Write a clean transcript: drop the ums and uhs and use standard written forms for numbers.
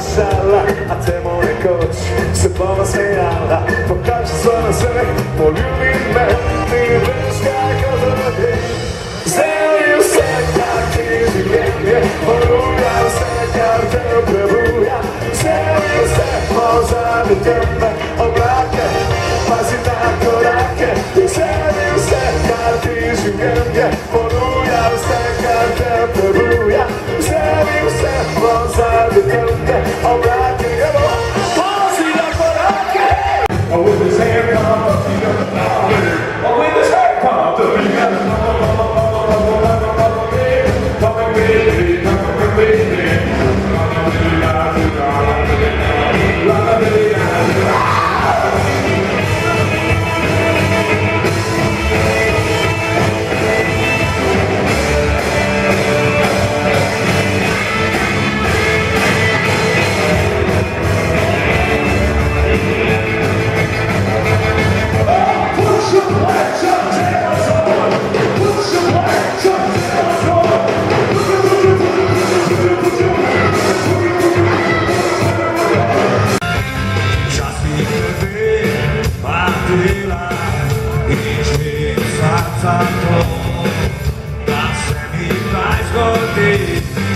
sala, até molecote se poma sem ala, pokaż słowa sobie, polubimy me, ty wyskaj kozorowie. Zelił se karty zmienię, polubia se kartę prebuja. Zelił se poza wytępę, oblakę, pasy na korakę. Zelił se karty zmienię, polubia se kartę prebuja. Zelił se poza wytępę, oblakę, pasy na korakę. Oh, with his hand comes, he got the power. Oh, with his hand comes, he got the power. Za to, da se mi daj zgodi.